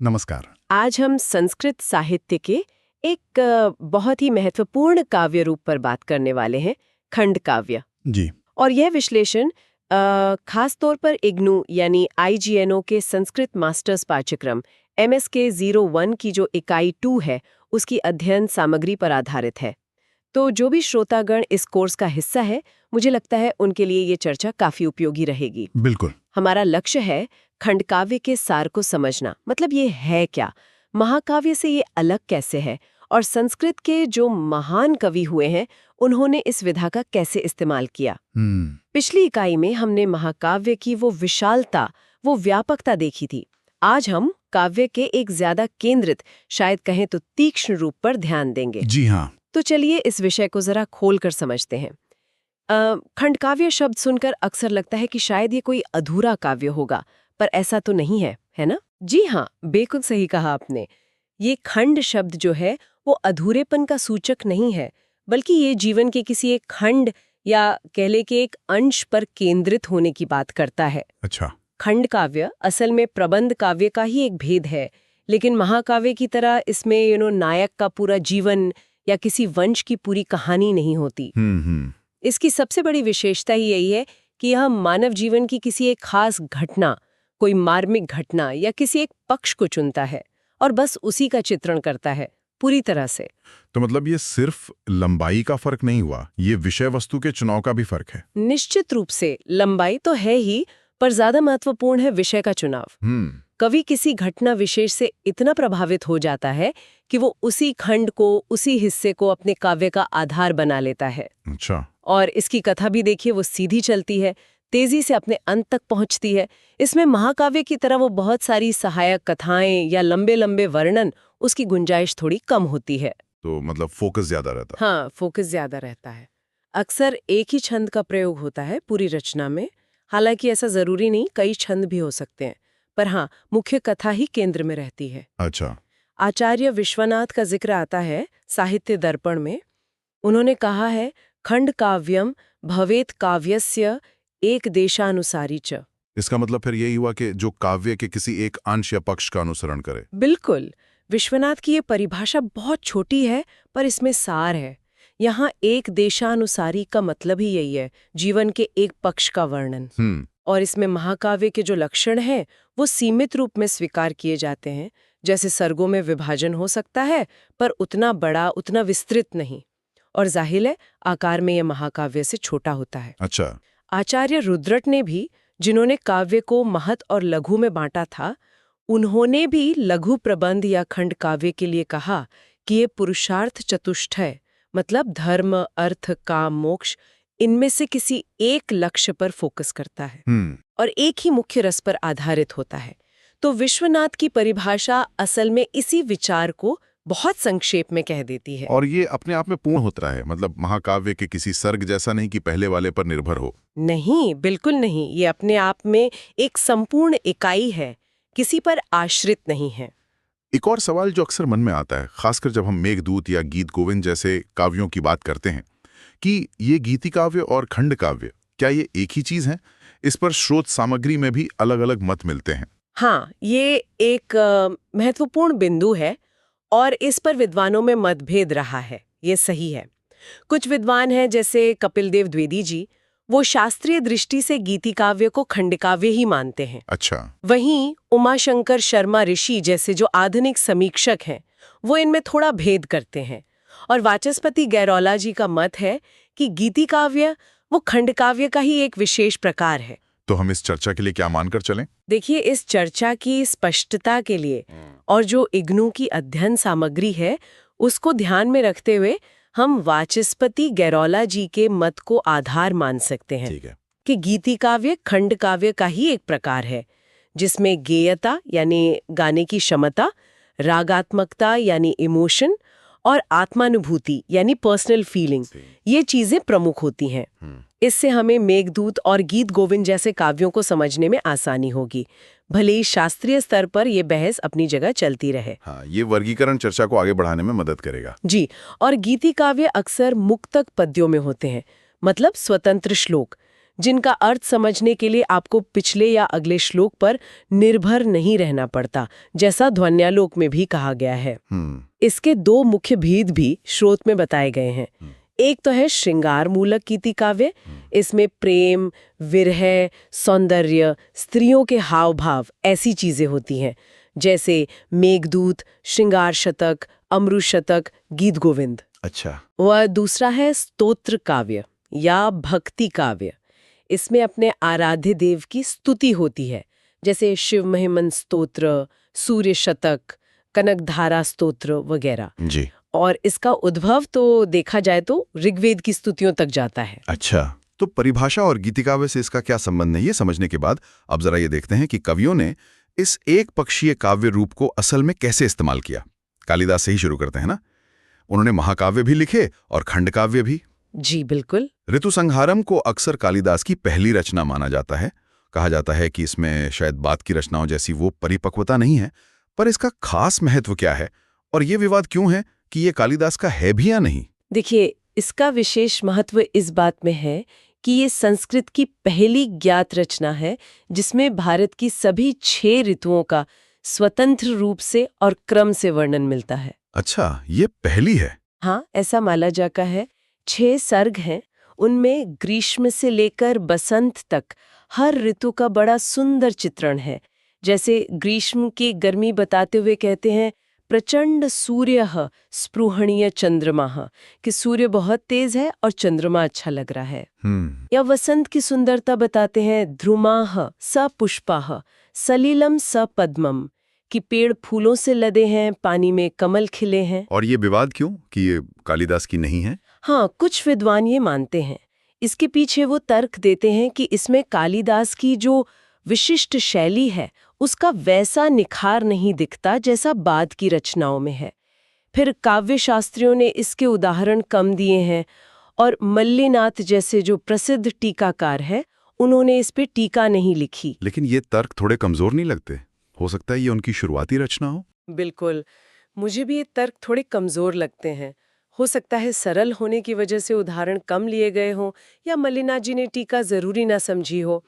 नमस्कार। आज हम संस्कृत साहित्य के एक बहुत ही महत्वपूर्ण काव्य रूप पर बात करने वाले हैं, खंड काव्य। जी। और यह विश्लेषण खास तौर पर इग्नू यानी IGNO के संस्कृत मास्टर्स पाठ्यक्रम MSK 01 की जो इकाई 2 है, उसकी अध्ययन सामग्री पर आधारित है। तो जो भी श्रोतागण इस कोर्स का हिस्सा है, मुझे लगता है उनके लिए ये चर्चा काफी उपयोगी रहेगी। बिल्कुल। हमारा लक्ष्य है खंडकाव्य के सार को समझना, मतलब ये है क्या, महाकाव्य से ये अलग कैसे है, और संस्कृत के जो महान कवि हुए हैं उन्होंने इस विधा का कैसे इस्तेमाल किया। पिछली इकाई में हमने महाकाव्य की वो विशालता, वो व्यापकता देखी थी। आज हम काव्य के एक ज्यादा केंद्रित, शायद कहें तो तीक्ष्ण रूप पर ध्यान देंगे। जी हाँ। तो चलिए इस विषय को जरा खोल कर समझते हैं। खंडकाव्य शब्द सुनकर अक्सर लगता है कि शायद ये कोई अधूरा काव्य होगा, पर ऐसा तो नहीं है, है ना? जी हाँ, बिल्कुल सही कहा आपने। ये खंड शब्द जो है वो अधूरेपन का सूचक नहीं है, बल्कि ये जीवन के किसी एक खंड या कह ले कि एक अंश पर केंद्रित होने की बात करता है। अच्छा। खंड काव्य असल में प्रबंध काव्य का ही एक भेद है, लेकिन महाकाव्य की तरह इसमें नायक का पूरा जीवन या किसी वंश की पूरी कहानी नहीं होती। इसकी सबसे बड़ी विशेषता ही यही है कि यह मानव जीवन की किसी एक खास घटना, कोई मार्मिक घटना या किसी एक पक्ष को चुनता है और बस उसी का चित्रण करता है पूरी तरह से। तो मतलब ये सिर्फ लंबाई का फर्क नहीं हुआ, ये विषय वस्तु के चुनाव का भी फर्क है। निश्चित रूप से लंबाई तो है ही, पर ज्यादा महत्वपूर्ण है विषय का चुनाव। कवि किसी घटना विशेष से इतना प्रभावित हो जाता है कि वो उसी खंड को, उसी हिस्से को अपने काव्य का आधार बना लेता है। अच्छा। और इसकी कथा भी देखिए, वो सीधी चलती है, तेजी से अपने अंत तक पहुंचती है। इसमें महाकाव्य की तरह वो बहुत सारी सहायक कथाएं या लंबे लंबे वर्णन, उसकी गुंजाइश थोड़ी कम होती है। तो मतलब फोकस ज्यादा रहता है। हाँ, फोकस ज्यादा रहता है। अक्सर एक ही छंद का प्रयोग होता है पूरी रचना में। हालांकि ऐसा जरूरी नहीं, कई छंद भी हो सकते हैं, पर हाँ, मुख्य कथा ही केंद्र में रहती है। अच्छा। आचार्य विश्वनाथ का जिक्र आता है साहित्य दर्पण में। उन्होंने कहा है, खंड काव्यम भवेत काव्यस्य एक देशानुसारी च। इसका मतलब फिर यही हुआ कि जो काव्य के किसी एक अंश या पक्ष का अनुसरण करे। बिल्कुल। विश्वनाथ की ये परिभाषा बहुत छोटी है, पर इसमें सार है। यहाँ एक देशानुसारी का मतलब ही यही है, जीवन के एक पक्ष का वर्णन। और इसमें महाकाव्य के जो लक्षण हैं वो सीमित रूप में स्वीकार किए जाते हैं। जैसे सर्गों में विभाजन हो सकता है, पर उतना बड़ा, उतना विस्तृत नहीं। और जाहिर है, आकार में यह महाकाव्य से छोटा होता है। अच्छा। आचार्य रुद्रट ने भी, जिन्होंने काव्य को महत और लघु में बांटा था, उन्होंने भी लघु प्रबंध या खंड काव्य के लिए कहा कि ये पुरुषार्थ चतुष्टय, मतलब धर्म, अर्थ, काम, मोक्ष, इनमें से किसी एक लक्ष्य पर फोकस करता है और एक ही मुख्य रस पर आधारित होता है। तो विश्वनाथ की परिभाषा असल में इसी विचार को बहुत संक्षेप में कह देती है। और ये अपने आप में पूर्ण होता है, मतलब महाकाव्य के किसी सर्ग जैसा नहीं कि पहले वाले पर निर्भर हो। नहीं, बिल्कुल नहीं। ये अपने आप में एक संपूर्ण इकाई है, किसी पर आश्रित नहीं है। एक और सवाल जो अक्सर मन में आता है, खासकर जब हम मेघदूत या गीत गोविंद जैसे काव्यों की बात करते हैं, कि ये गीति काव्य और खंड काव्य क्या ये एक ही चीज है? इस पर स्रोत सामग्री में भी अलग अलग मत मिलते हैं। हाँ, ये एक महत्वपूर्ण बिंदु है और इस पर विद्वानों में मतभेद रहा है। ये सही है। कुछ विद्वान हैं जैसे कपिलदेव द्विवेदी जी, वो शास्त्रीय दृष्टि से गीति काव्य को खंड काव्य ही मानते हैं। अच्छा। वहीं उमाशंकर शर्मा ऋषि जैसे जो आधुनिक समीक्षक हैं, वो इनमें थोड़ा भेद करते हैं। और वाचस्पति गैरौला जी का मत है कि गीति काव्य वो खंड काव्य का ही एक विशेष प्रकार है। तो हम इस चर्चा के लिए क्या मानकर चलें? देखिए, इस चर्चा की स्पष्टता के लिए और जो इग्नू की अध्ययन सामग्री है उसको ध्यान में रखते हुए हम वाचस्पति गैरौला जी के मत को आधार मान सकते हैं। ठीक है। कि गीति काव्य खंड काव्य का ही एक प्रकार है, जिसमें गेयता यानी गाने की क्षमता, रागात्मकता यानी इमोशन, और आत्मानुभूति यानी पर्सनल फीलिंग, ये चीजें प्रमुख होती हैं। इससे हमें मेघदूत और गीत गोविंद जैसे काव्यों को समझने में आसानी होगी, भले ही शास्त्रीय स्तर पर यह बहस अपनी जगह चलती रहे। हाँ, ये वर्गीकरण चर्चा को आगे बढ़ाने में मदद करेगा। जी। और गीति काव्य अक्सर मुक्तक पद्यों में होते हैं, मतलब स्वतंत्र श्लोक, जिनका अर्थ समझने के लिए आपको पिछले या अगले श्लोक पर निर्भर नहीं रहना पड़ता, जैसा ध्वन्यालोक में भी कहा गया है। इसके दो मुख्य भेद भी स्रोत में बताए गए हैं। एक तो है श्रृंगार मूलक गीति काव्य। इसमें प्रेम, विरह, सौंदर्य, स्त्रियों के हाव भाव ऐसी चीजें होती हैं, जैसे मेघदूत, श्रृंगार शतक, अमृत शतक, गीत गोविंद। अच्छा। वह दूसरा है स्तोत्र काव्य या भक्ति काव्य। इसमें अपने आराध्य देव की स्तुति होती है, जैसे शिव महिमन स्तोत्र, सूर्य शतक, कनकधारा स्तोत्र वगैरह जी। और इसका उद्भव तो देखा जाए तो ऋग्वेद की स्तुतियों तक जाता है। अच्छा, तो परिभाषा और गीतिकाव्य से इसका क्या संबंध है, ये समझने के बाद अब जरा ये देखते हैं कि कवियों ने इस एक पक्षीय काव्य रूप को असल में कैसे इस्तेमाल किया। कालिदास से ही शुरू करते हैं ना। उन्होंने महाकाव्य भी लिखे और खंड काव्य भी। जी बिल्कुल। ऋतुसंहारम को अक्सर कालिदास की पहली रचना माना जाता है। कहा जाता है कि इसमें शायद बाद की रचनाओं जैसी वो परिपक्वता नहीं है, पर इसका खास महत्व क्या है और ये विवाद क्यों है कि ये कालिदास का है भी या नहीं? देखिए, इसका विशेष महत्व इस बात में है कि ये संस्कृत की पहली ज्ञात रचना है जिसमें भारत की सभी 6 ऋतुओं का स्वतंत्र रूप से और क्रम से वर्णन मिलता है। अच्छा, ये पहली है। हाँ, ऐसा माना जाता है। 6 सर्ग हैं, उनमें ग्रीष्म से लेकर बसंत तक हर ऋतु का बड़ा सुंदर चित्रण है। जैसे ग्रीष्म की गर्मी बताते हुए कहते हैं, प्रचंड सूर्यः स्पृहणीय चंद्रमाः, कि सूर्य बहुत तेज है और चंद्रमा अच्छा लग रहा है। या वसंत की सुंदरता बताते हैं, ध्रुमाः सपुष्पाः सलिलम सपद्मम, कि पेड़ फूलों से लदे हैं, पानी में कमल खिले हैं। और ये विवाद क्यों कि ये कालिदास की नहीं है? हाँ, कुछ विद्वान ये मानते हैं। इसके पीछे वो तर्क देते हैं कि इसमें कालिदास की जो विशिष्ट शैली है उसका वैसा निखार नहीं दिखता जैसा बाद की रचनाओं में है। फिर काव्य शास्त्रियों ने इसके उदाहरण कम दिए हैं और मल्लिनाथ जैसे जो प्रसिद्ध टीकाकार है उन्होंने इस पे टीका नहीं लिखी। लेकिन ये तर्क थोड़े कमजोर नहीं लगते? हो सकता है ये उनकी शुरुआती रचना हो। बिल्कुल, मुझे भी ये तर्क थोड़े कमजोर लगते हैं। हो सकता है सरल होने की वजह से उदाहरण कम लिए गए हों या मल्लिनाथ जी ने टीका जरूरी ना समझी हो।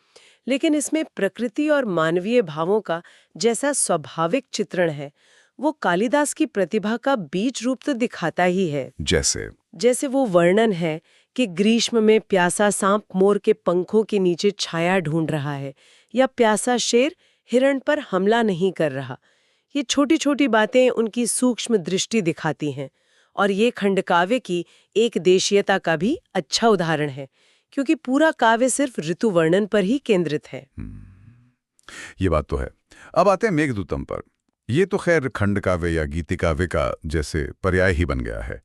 लेकिन इसमें प्रकृति और मानवीय भावों का जैसा स्वाभाविक चित्रण है वो कालिदास की प्रतिभा का बीज रूप तो दिखाता ही है। जैसे वो वर्णन है कि ग्रीष्म में प्यासा सांप मोर के पंखों के नीचे छाया ढूंढ रहा है, या प्यासा शेर हिरण पर हमला नहीं कर रहा। ये छोटी छोटी बातें उनकी सूक्ष्म दृष्टि दिखाती हैं। और ये खंडकाव्य की एक देशीयता का भी अच्छा उदाहरण है, क्योंकि पूरा काव्य सिर्फ ऋतु वर्णन पर ही केंद्रित है। ये बात तो है। अब आते हैं मेघदूतम पर। ये तो खैर खंड काव्य या गीति काव्य का जैसे पर्याय ही बन गया है।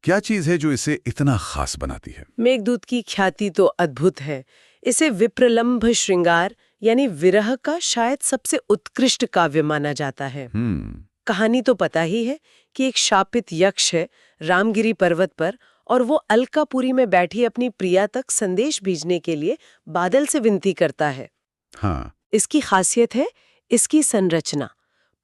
क्या चीज है जो इसे इतना खास बनाती है? मेघदूत की ख्याति तो अद्भुत है। इसे विप्रलंभ श्रृंगार यानी विरह का शायद सबसे उत्कृष्ट काव्य माना जाता है। कहानी तो पता ही है कि एक शापित यक्ष है रामगिरी पर्वत पर, और वो अलकापुरी में बैठी अपनी प्रिया तक संदेश भेजने के लिए बादल से विनती करता है। हाँ। इसकी खासियत है इसकी संरचना।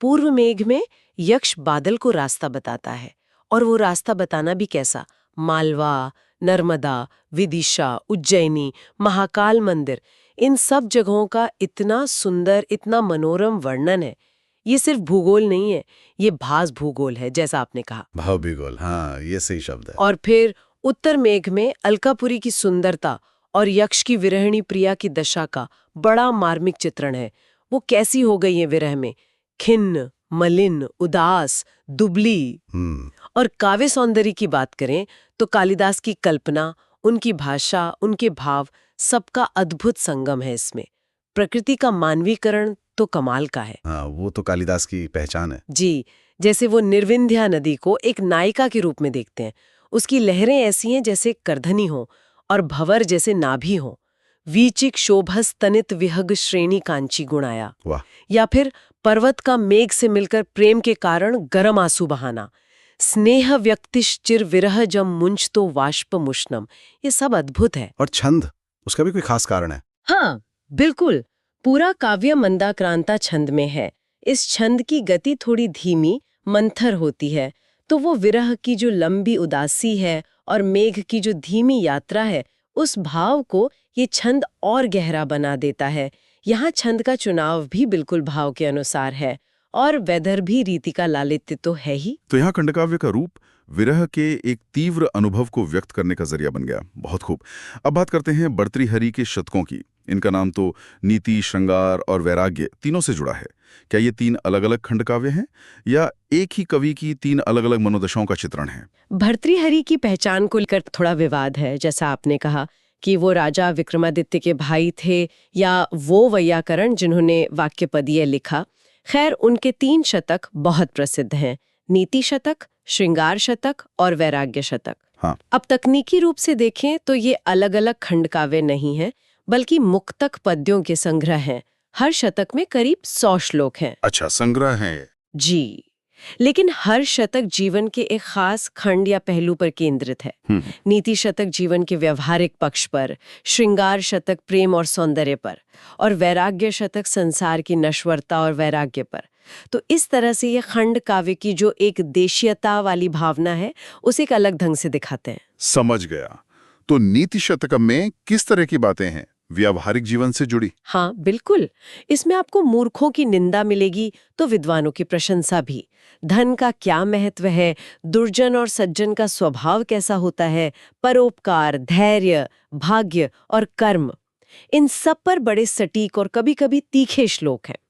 पूर्व मेघ में यक्ष बादल को रास्ता बताता है, और वो रास्ता बताना भी कैसा? मालवा, नर्मदा, विदिशा, उज्जैनी, महाकाल मंदिर, इन सब जगहों का इतना सुंदर, इतना मनोरम वर्णन है। ये सिर्फ भूगोल नहीं है, ये भास भूगोल है, जैसा आपने कहा। भाव भूगोल, हाँ, ये सही शब्द है। और फिर उत्तर मेघ में अलकापुरी की सुंदरता और यक्ष की विरहिणी प्रिया की दशा का बड़ा मार्मिक चित्रण है। वो कैसी हो गई है विरह में, खिन्न, मलिन, उदास, दुबली। और काव्य सौंदर्य की बात करें तो कालिदास की कल्पना, उनकी भाषा, उनके भाव, सबका अद्भुत संगम है इसमें। प्रकृति का मानवीकरण तो कमाल का है। हाँ, वो तो कालिदास की पहचान है। जी, जैसे वो निर्विंध्या नदी को एक नायिका के रूप में देखते हैं। उसकी लहरें ऐसी हैं जैसे करधनी हो और भंवर जैसे नाभि हो। वीचिक शोभस तनित विहग श्रेणी कांची गुणाया। वाह। या फिर पर्वत का मेघ से मिलकर प्रेम के कारण गरम आंसू बहाना। स्नेह व्यक्तिश्चिर विरह जम मुंच तो वाष्प मुष्णम, ये सब अद्भुत है। और छंद, उसका भी कोई खास कारण है? हाँ, बिल्कुल। पूरा काव्य मंदाक्रांता छंद में है। इस छंद की गति थोड़ी धीमी, मंथर होती है, तो वो विरह की जो लंबी उदासी है और मेघ की जो धीमी यात्रा है उस भाव को ये छंद और गहरा बना देता है। यहाँ छंद का चुनाव भी बिल्कुल भाव के अनुसार है और वेदर भी रीति का लालित्य तो है ही। तो यहाँ खंडकाव्य का रूप विरह के एक तीव्र अनुभव को व्यक्त करने का जरिया बन गया। बहुत खूब। अब बात करते हैं भर्तृहरि के शतकों की। इनका नाम तो नीति, श्रृंगार और वैराग्य तीनों से जुड़ा है। क्या ये 3 अलग-अलग खंडकाव्य हैं या एक ही कवि की 3 अलग-अलग मनोदशाओं का चित्रण है? भर्तृहरि की पहचान को लेकर थोड़ा विवाद है। जैसा आपने कहा कि वो राजा विक्रमादित्य के भाई थे या वो वैयाकरण जिन्होंने वाक्यपदीय लिखा। खैर, उनके 3 शतक बहुत प्रसिद्ध हैं, नीति शतक, श्रृंगार शतक और वैराग्य शतक। हाँ। अब तकनीकी रूप से देखें तो ये अलग-अलग खंडकाव्य नहीं हैं, बल्कि मुक्तक पद्यों के संग्रह हैं। हर शतक में करीब 100 श्लोक हैं। अच्छा, संग्रह है। जी, लेकिन हर शतक जीवन के एक खास खंड या पहलू पर केंद्रित है। नीति शतक जीवन के व्यवहारिक पक्ष पर, श्रृंगार शतक प्रेम और सौंदर्य पर, और वैराग्य शतक संसार की नश्वरता और वैराग्य पर। तो इस तरह से ये खंड काव्य की जो एक देशीयता वाली भावना है, उसे एक अलग ढंग से दिखाते हैं। समझ गया। तो नीति शतकम में किस तरह की बातें हैं व्यावहारिक जीवन से जुड़ी? हाँ, बिल्कुल। इसमें आपको मूर्खों की निंदा मिलेगी तो विद्वानों की प्रशंसा भी। धन का क्या महत्व है, दुर्जन और सज्जन का स्वभाव कैसा होता है, परोपकार, धैर्य, भाग्य और कर्म, इन सब पर बड़े सटीक और कभी-कभी तीखे श्लोक हैं।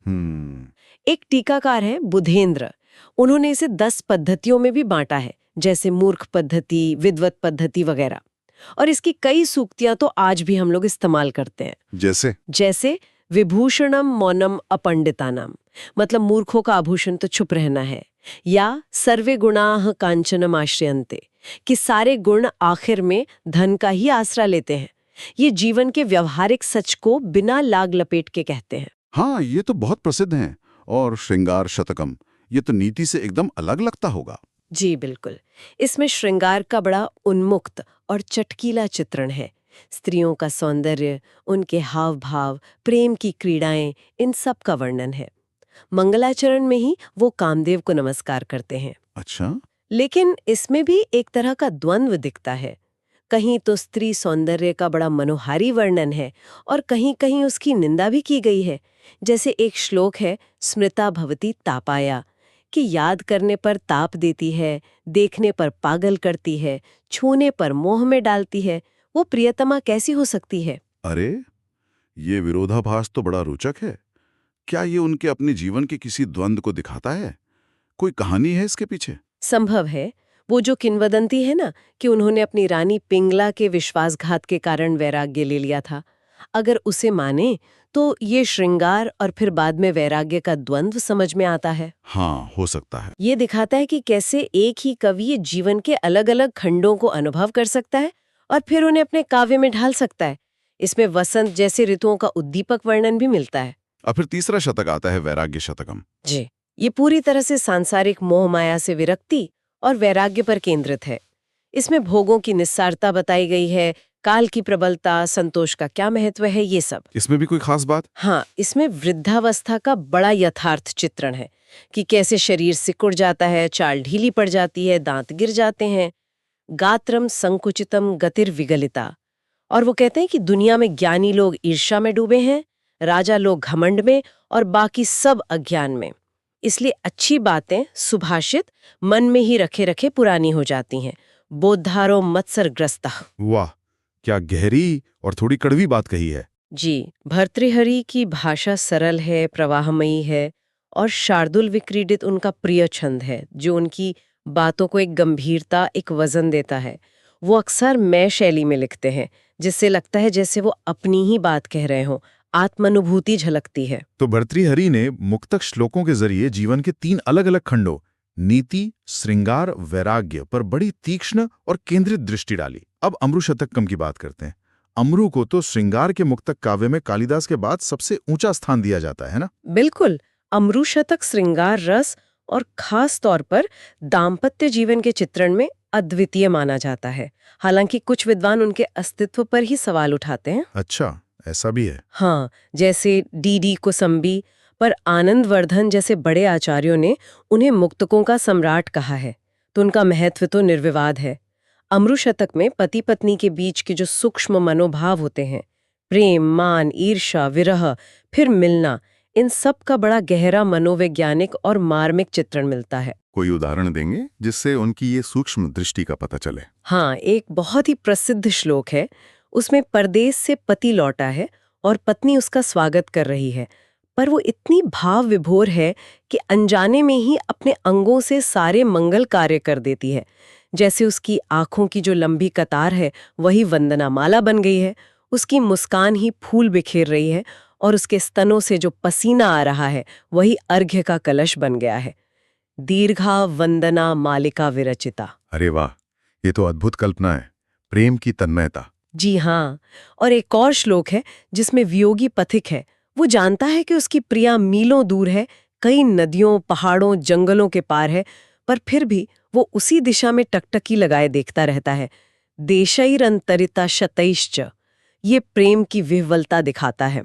एक टीकाकार है बुधेंद्र। उन्होंने इसे 10 पद्धतियों में भी बांटा है, जैसे मूर्ख पद्धति, विद्वत पद्धति वगैरह। और इसकी कई सूक्तियां तो आज भी हम लोग इस्तेमाल करते हैं। जैसे विभूषणम मौनम अपंडितानाम, मतलब मूर्खों का आभूषण तो चुप रहना है, या सर्वे गुणाः कांचनम आश्रयन्ते, कि सारे गुण आखिर में धन का ही आसरा लेते हैं। ये जीवन के व्यवहारिक सच को बिना लाग लपेट के कहते हैं। हाँ, ये तो बहुत प्रसिद्ध हैं। और श्रृंगार शतकम, ये तो नीति से एकदम अलग लगता होगा। जी बिल्कुल। इसमें श्रृंगार का बड़ा उन्मुक्त और चटकीला चित्रण है। स्त्रियों का सौंदर्य, उनके हाव भाव, प्रेम की क्रीड़ाएं, इन सब का वर्णन है। मंगलाचरण में ही वो कामदेव को नमस्कार करते हैं। अच्छा। लेकिन इसमें भी एक तरह का द्वंद्व दिखता है। कहीं तो स्त्री सौंदर्य का बड़ा मनोहारी वर्णन है और कहीं कहीं उसकी निंदा भी की गई है। जैसे एक श्लोक है, स्मृता भवती तापाया, कि याद करने पर ताप देती है, देखने पर पागल करती है, छूने पर मोह में डालती है। वो प्रियतमा कैसी हो सकती है? अरे, ये विरोधाभास तो बड़ा रोचक है। क्या ये उनके अपने जीवन के किसी द्वंद्व को दिखाता है? कोई कहानी है इसके पीछे? संभव है। वो जो किंवदंती है ना, कि उन्होंने अपनी रानी पिंगला के विश्वासघात के कारण वैराग्य ले लिया था, अगर उसे माने तो ये श्रृंगार और फिर बाद में वैराग्य का द्वंद्व समझ में आता है। हाँ, हो सकता है। ये दिखाता है कि कैसे एक ही कवि जीवन के अलग-अलग खंडों को अनुभव कर सकता है और फिर उन्हें अपने काव्य में ढाल सकता है। इसमें वसंत जैसे ऋतुओं का उद्दीपक वर्णन भी मिलता है। और फिर तीसरा शतक आता है वैराग्य शतकम। जी, ये पूरी तरह से सांसारिक मोह माया से विरक्ति और वैराग्य पर केंद्रित है। इसमें भोगों की निस्सारता बताई गई है, काल की प्रबलता, संतोष का क्या महत्व है, ये सब। इसमें भी कोई खास बात? हाँ, इसमें वृद्धावस्था का बड़ा यथार्थ चित्रण है कि कैसे शरीर सिकुड़ जाता है, चाल ढीली पड़ जाती है, दांत गिर जाते हैं। गात्रम संकुचितम गतिर्विगलिता। और वो कहते हैं कि दुनिया में ज्ञानी लोग ईर्ष्या में डूबे हैं, राजा लोग घमंड में और बाकी सब अज्ञान में। इसलिए अच्छी बातें सुभाषित मन में ही रखे रखे पुरानी हो जाती हैं। बोद्धारो मत्सरग्रस्तः। वाह, क्या गहरी और थोड़ी कड़वी बात कही है। जी, भर्तृहरि की भाषा सरल है, प्रवाहमयी है और शार्दुल विक्रीडित उनका प्रिय छंद है, जो उनकी बातों को एक गंभीरता, एक वजन देता है। वो अक्सर मैं शैली में लिखते हैं, जिससे लगता है जैसे वो अपनी ही बात कह रहे हों, आत्मानुभूति झलकती है। तो भर्तृहरि ने मुक्तक श्लोकों के जरिए जीवन के 3 अलग-अलग खंडों नीति, श्रृंगार, वैराग्य पर बड़ी तीक्ष्ण और केंद्रित दृष्टि डाली। अब अमरु शतकम की बात करते हैं। अमरु को तो श्रृंगार के मुक्तक काव्य में कालिदास के बाद सबसे ऊंचा स्थान दिया जाता है ना? बिल्कुल। अमरु शतक श्रृंगार रस और खास तौर पर दाम्पत्य जीवन के चित्रण में अद्वितीय माना जाता है। हालांकि कुछ विद्वान उनके अस्तित्व पर ही सवाल उठाते हैं। अच्छा, ऐसा भी है। हाँ, जैसे डी कोसंबी, पर आनंदवर्धन जैसे बड़े आचार्यों ने उन्हें मुक्तकों का सम्राट कहा है, तो उनका महत्व तो निर्विवाद है। अमृत शतक में पति पत्नी के बीच के जो सूक्ष्म मनोभाव होते हैं, प्रेम, मान, ईर्ष्या, विरह, फिर मिलना, इन सब का बड़ा गहरा मनोवैज्ञानिक और मार्मिक चित्रण मिलता है। कोई उदाहरण देंगे जिससे उनकी ये सूक्ष्म दृष्टि का पता चले? हाँ, एक बहुत ही प्रसिद्ध श्लोक है। उसमें परदेश से पति लौटा है और पत्नी उसका स्वागत कर रही है, पर वो इतनी भाव विभोर है कि अनजाने में ही अपने अंगों से सारे मंगल कार्य कर देती है। जैसे उसकी आंखों की जो लंबी कतार है वही वंदनामाला बन गई है, उसकी मुस्कान ही फूल बिखेर रही है और उसके स्तनों से जो पसीना आ रहा है वही अर्घ्य का कलश बन गया है। दीर्घा वंदना मालिका विरचिता। अरे वाह, ये तो अद्भुत कल्पना है, प्रेम की तन्मयता। जी हाँ, और एक और श्लोक है जिसमें वियोगी पथिक है। वो जानता है कि उसकी प्रिया मीलों दूर है, कई नदियों, पहाड़ों, जंगलों के पार है, पर फिर भी वो उसी दिशा में टकटकी लगाए देखता रहता है। देशैरंतरिता शतैश्च, ये प्रेम की विह्वलता दिखाता है।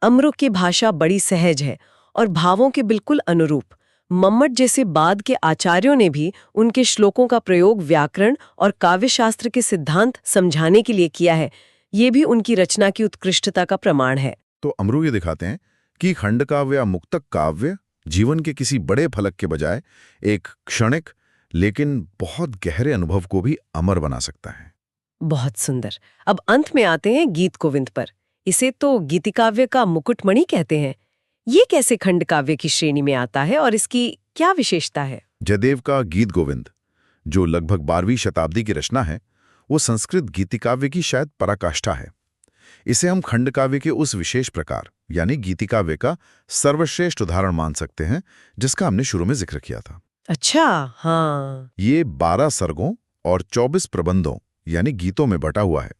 अमृत की भाषा बड़ी सहज है और भावों के बिल्कुल अनुरूप। मम्मट जैसे बाद के आचार्यों ने भी उनके श्लोकों का प्रयोग व्याकरण और काव्यशास्त्र के सिद्धांत समझाने के लिए किया है। ये भी उनकी रचना की उत्कृष्टता का प्रमाण है। तो अमरू ये दिखाते हैं कि खंड काव्य या मुक्तक काव्य जीवन के किसी बड़े फलक के बजाय एक क्षणिक लेकिन बहुत गहरे अनुभव को भी अमर बना सकता है। बहुत सुंदर। अब अंत में आते हैं गीत गोविंद पर। इसे तो गीतिकाव्य का मुकुटमणि कहते हैं। ये कैसे खंड काव्य की श्रेणी में आता है और इसकी क्या विशेषता है? जयदेव का गीत गोविंद, जो लगभग 12वीं शताब्दी की रचना है, वो संस्कृत गीतिकाव्य की शायद पराकाष्ठा है। इसे हम खंड काव्य के उस विशेष प्रकार यानी गीतिकाव्य का सर्वश्रेष्ठ उदाहरण मान सकते हैं जिसका हमने शुरू में जिक्र किया था। अच्छा, हाँ। ये 12 सर्गों और 24 प्रबंधों यानी गीतों में बटा हुआ है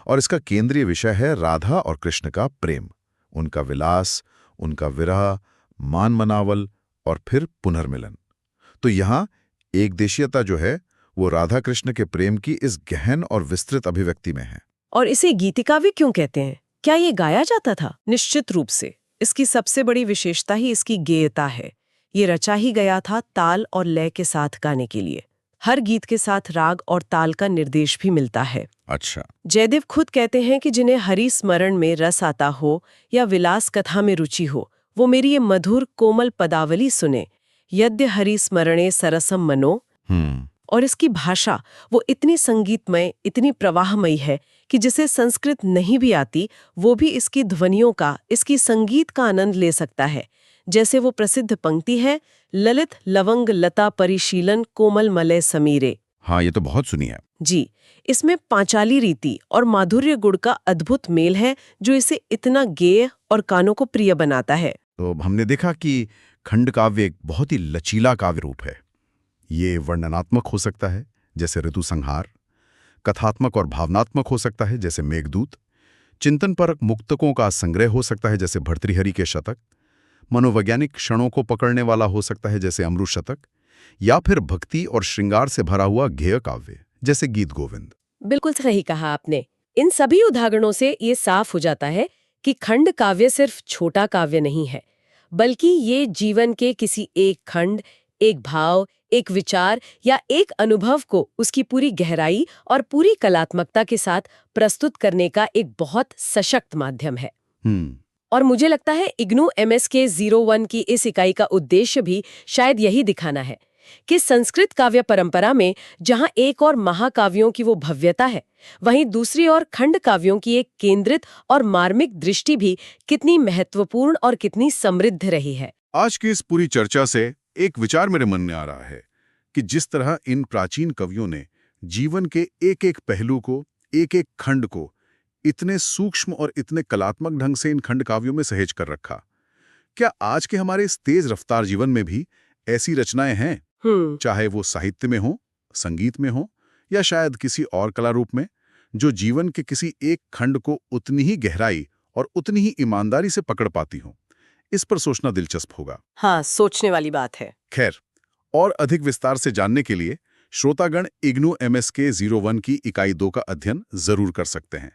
और इसका केंद्रीय विषय है राधा और कृष्ण का प्रेम, उनका विलास, उनका विरह, मान मनावल और फिर पुनर्मिलन। तो यहाँ एक देशीयता जो है वो राधा कृष्ण के प्रेम की इस गहन और विस्तृत अभिव्यक्ति में है। और इसे गीतिकाव्य क्यों कहते हैं? क्या ये गाया जाता था? निश्चित रूप से। इसकी सबसे बड़ी विशेषता ही इसकी गेयता है। ये रचा ही गया था ताल और लय के साथ गाने के लिए। हर गीत के साथ राग और ताल का निर्देश भी मिलता है। अच्छा। जयदेव खुद कहते हैं कि जिन्हें हरि स्मरण में रस आता हो या विलास कथा में रुचि हो, वो मेरी ये मधुर कोमल पदावली सुने। यद्य हरि स्मरणे सरसम मनो। और इसकी भाषा वो इतनी संगीतमय, इतनी प्रवाहमयी है कि जिसे संस्कृत नहीं भी आती वो भी इसकी ध्वनियों का, इसकी संगीत का आनंद ले सकता है। जैसे वो प्रसिद्ध पंक्ति है, ललित लवंग लता परिशीलन कोमल मलय समीरे। हाँ, ये तो बहुत सुनी है। जी, इसमें पांचाली रीति और माधुर्य गुण का अद्भुत मेल है जो इसे इतना गेय और कानों को प्रिय बनाता है। तो हमने देखा कि खंड काव्य एक बहुत ही लचीला काव्य रूप है। ये वर्णनात्मक हो सकता है जैसे ऋतु संहार, कथात्मक और भावनात्मक हो सकता है जैसे मेघदूत, चिंतनपरक मुक्तकों का संग्रह हो सकता है जैसे भर्तृहरि के शतक, मनोवैज्ञानिक क्षणों को पकड़ने वाला हो सकता है जैसे अमृत शतक, या फिर भक्ति और श्रृंगार से भरा हुआ गेय काव्य जैसे गीत गोविंद। बिल्कुल सही कहा आपने। इन सभी उदाहरणों से ये साफ हो जाता है कि खंड काव्य सिर्फ छोटा काव्य नहीं है, बल्कि ये जीवन के किसी एक खंड, एक भाव, एक विचार या एक अनुभव को उसकी पूरी गहराई और पूरी कलात्मकता के साथ प्रस्तुत करने का एक बहुत सशक्त माध्यम है। और मुझे लगता है इग्नू MSK 01 की इस इकाई का उद्देश्य भी शायद यही दिखाना है कि संस्कृत काव्य परंपरा में जहां एक और महाकाव्यों की वो भव्यता है, वहीं दूसरी ओर खंड काव्यों की एक केंद्रित और मार्मिक दृष्टि भी कितनी महत्वपूर्ण और कितनी समृद्ध रही है। आज की इस पूरी चर्चा से एक विचार मेरे मन में आ रहा है कि जिस तरह इन प्राचीन कवियों ने जीवन के एक एक पहलू को, एक एक खंड को इतने सूक्ष्म और इतने कलात्मक ढंग से इन खंड काव्यों में सहेज कर रखा, क्या आज के हमारे इस तेज रफ्तार जीवन में भी ऐसी रचनाएं हैं? चाहे वो साहित्य में हो, संगीत में हो या शायद किसी और कला रूप में, जो जीवन के किसी एक खंड को उतनी ही गहराई और उतनी ही ईमानदारी से पकड़ पाती हो। इस पर सोचना दिलचस्प होगा। हाँ, सोचने वाली बात है। खैर, और अधिक विस्तार से जानने के लिए श्रोतागण इग्नू MSK 01 की इकाई 2 का अध्ययन जरूर कर सकते हैं।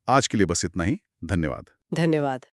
आज के लिए बस इतना ही। धन्यवाद। धन्यवाद।